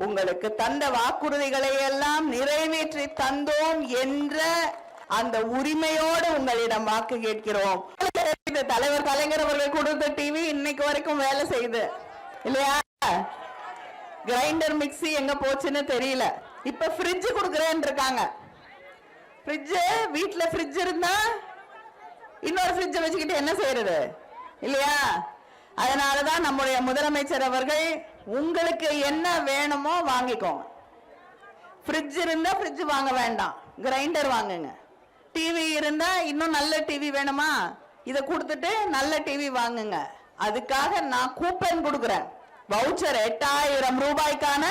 உங்களுக்கு தந்த வாக்குறுதிகளை எல்லாம் நிறைவேற்றி தந்தோம் என்ற அந்த உரிமையோடு உங்களிடம் வாக்கு கேட்கிறோம். தலைவர் கலைஞர் அவர்கள் கொடுத்த டிவி இன்னைக்கு வரைக்கும் வேலை செய்யுது இல்லையா? கிரைண்டர் மிக்ஸி எங்க போச்சுன்னு தெரியல. இப்ப ஃப்ரிட்ஜ் கொடுக்கறேன்னு இருக்காங்க. ஃப்ரிட்ஜ் வீட்டுல ஃப்ரிட்ஜ் இருந்தா இன்னொரு ஃப்ரிட்ஜ் வச்சுக்கிட்டு என்ன செய்யறது இல்லையா? அதனாலதான் நம்முடைய முதலமைச்சர் அவர்கள் உங்களுக்கு என்ன வேணுமோ வாங்கிக்கோங்க. ஃப்ரிட்ஜ் இருந்தா ஃப்ரிட்ஜ் வாங்க வேண்டாம், கிரைண்டர் வாங்குங்க. டிவி இருந்தா இன்னும் நல்ல டிவி வேணுமா, இதை கொடுத்துட்டு நல்ல டிவி வாங்குங்க. அதுக்காக நான் கூப்பன் கொடுக்கிறேன். வவுச்சர் 8000 ரூபாய்க்கான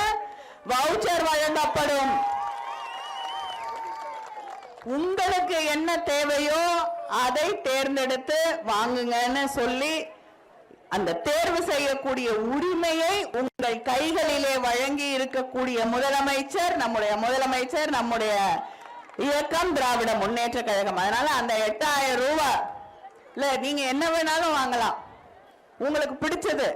வவுச்சர் வழங்கப்படும். உங்களுக்கு என்ன தேவையோ அதை தேர்ந்தெடுத்து வாங்குங்கன்னு சொல்லி அந்த தேர்வு செய்யக்கூடிய உரிமையை உங்கள் கைகளிலே வழங்கி இருக்கக்கூடிய முதலமைச்சர் நம்முடைய இயக்கம் திராவிட முன்னேற்ற கழகம். அதனால அந்த 8000 ரூபாய் நீங்க என்ன வேணாலும் வாங்கலாம். உங்களுக்கு பிடிச்சது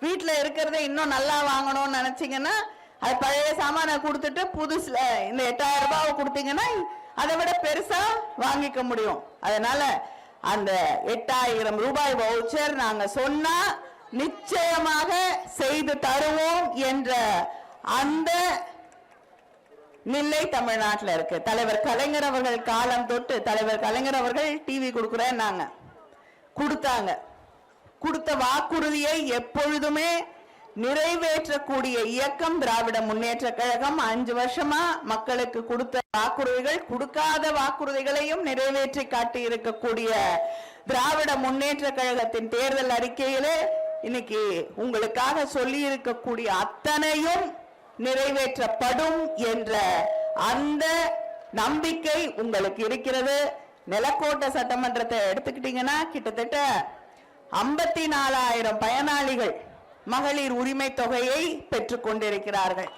வீட்டுல இருக்கிறத இன்னும் நல்லா வாங்கணும்னு நினைச்சீங்கன்னா அது பழைய சாமான கொடுத்துட்டு புதுசுல இந்த 8000 ரூபாவை கொடுத்தீங்கன்னா அதை விட பெருசா வாங்கிக்க முடியும். அதனால அந்த 8000 ரூபாய் வவுச்சர் நாங்க சொன்னா நிச்சயமாக செய்து தருவோம் என்ற அந்த நிலை தமிழ்நாட்டில் இருக்கு. தலைவர் கலைஞர் அவர்கள் காலம் தொட்டு தலைவர் கலைஞர் அவர்கள் டிவி கொடுக்குறேன்னாங்க, கொடுத்தாங்க. கொடுத்த வாக்குறுதியை எப்பொழுதுமே நிறைவேற்றக்கூடிய இயக்கம் திராவிட முன்னேற்ற கழகம். 5 வருஷமா மக்களுக்கு கொடுத்த வாக்குறுதிகள், கொடுக்காத வாக்குறுதிகளையும் நிறைவேற்றி காட்டி இருக்கக்கூடிய திராவிட முன்னேற்ற கழகத்தின் தேர்தல் அறிக்கையிலே இன்னைக்கு உங்களுக்காக சொல்லி இருக்கக்கூடிய அத்தனையும் நிறைவேற்றப்படும் என்ற அந்த நம்பிக்கை உங்களுக்கு இருக்கிறது. நிலக்கோட்டை சட்டமன்றத்தை எடுத்துக்கிட்டீங்கன்னா கிட்டத்தட்ட 54,000 பயனாளிகள் மகளிர் உரிமை தொகையை பெற்றுக் கொண்டிருக்கிறார்கள்.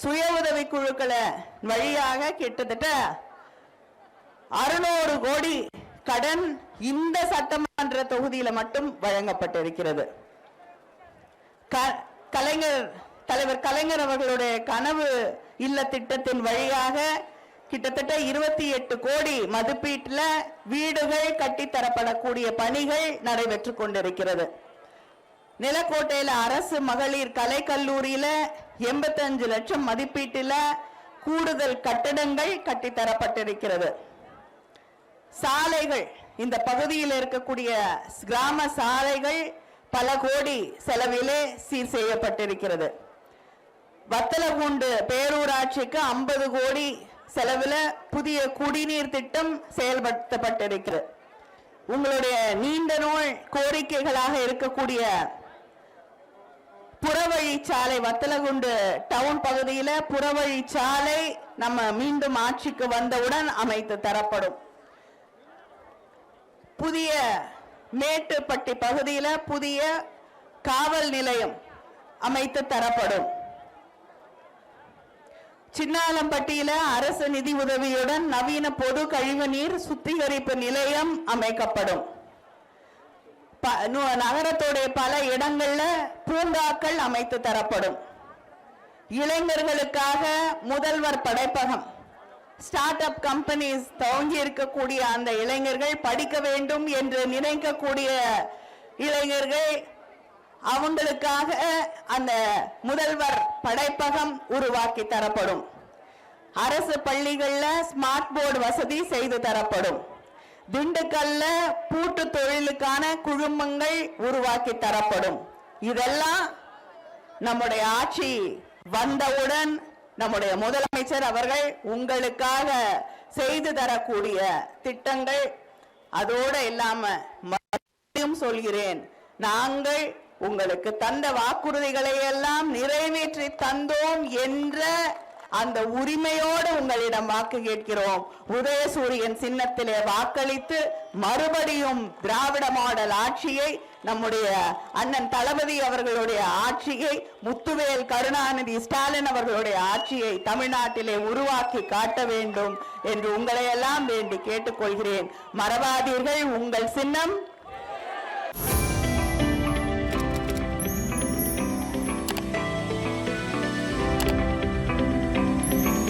சுய உதவி குழுக்களை வழியாக கிட்டத்தட்ட 600 கோடி கடன் இந்த சட்டமன்ற தொகுதியில மட்டும் வழங்கப்பட்டிருக்கிறது. தலைவர் கலைஞர் அவர்களுடைய கனவு இல்ல திட்டத்தின் வழியாக கிட்டத்தட்ட 28 கோடி மதிப்பீட்டில் வீடுகள் கட்டித்தரப்படக்கூடிய பணிகள் நடைபெற்றுக் கொண்டிருக்கிறது. நிலக்கோட்டையில அரசு மகளிர் கலை கல்லூரியில 85 லட்சம் மதிப்பீட்டில் கூடுதல் கட்டடங்கள் கட்டித்தரப்பட்டிருக்கிறது. சாலைகள், இந்த பகுதியில் இருக்கக்கூடிய கிராம சாலைகள் பல கோடி செலவிலே சீர் செய்யப்பட்டிருக்கிறது. வத்தலகுண்டு பேரூராட்சிக்கு 50 கோடி செலவில் புதிய குடிநீர் திட்டம் செயல்படுத்தப்பட்டிருக்கிறது. உங்களுடைய நீண்ட நாள் கோரிக்கைகளாக இருக்கக்கூடிய புறவழிச்சாலை, வத்தலகுண்டு டவுன் பகுதியில் புறவழிச்சாலை நம்ம மீண்டும் ஆட்சிக்கு வந்தவுடன் அமைத்து தரப்படும். புதிய மேட்டுப்பட்டி பகுதியில் புதிய காவல் நிலையம் அமைத்து தரப்படும். சின்னாலம்பட்டியில அரசு நிதி உதவியுடன் நவீன பொது கழிவுநீர் சுத்திகரிப்பு நிலையம் அமைக்கப்படும். நகரத்துடைய பல இடங்கள்ல பூங்காக்கள் அமைத்து தரப்படும். இளைஞர்களுக்காக முதல்வர் படைப்பகம், ஸ்டார்ட் அப் கம்பெனிஸ் துவங்கி இருக்கக்கூடிய அந்த இளைஞர்கள், படிக்க வேண்டும் என்று நினைக்கக்கூடிய இளைஞர்கள், அவங்களுக்காக அந்த முதல்வர் படைப்பகம் உருவாக்கி தரப்படும். அரசு பள்ளிகள்ல ஸ்மார்ட் போர்டு வசதி செய்து தரப்படும். திண்டுக்கல்ல பூட்டு தொழிலுக்கான குழுமங்கள் உருவாக்கி தரப்படும். இதெல்லாம் நம்முடைய ஆட்சி வந்தவுடன் நம்முடைய முதலமைச்சர் அவர்கள் உங்களுக்காக செய்து தரக்கூடிய திட்டங்கள். அதோட இல்லாம மறுபடியும் சொல்கிறேன், நாங்கள் உங்களுக்கு தந்த வாக்குறுதிகளை எல்லாம் நிறைவேற்றி தந்தோம் என்ற அந்த உரிமையோடு உங்களிடம் வாக்கு கேட்கிறோம். உதயசூரியன் சின்னத்திலே வாக்களித்து மறுபடியும் திராவிட மாடல் ஆட்சியை, நம்முடைய அண்ணன் தளபதி அவர்களுடைய ஆட்சியை, முத்துவேல் கருணாநிதி ஸ்டாலின் அவர்களுடைய ஆட்சியை தமிழ்நாட்டிலே உருவாக்கி காட்ட வேண்டும் என்று உங்களை எல்லாம் வேண்டி கேட்டுக்கொள்கிறேன். மறவாதீர்கள், உங்கள் சின்னம்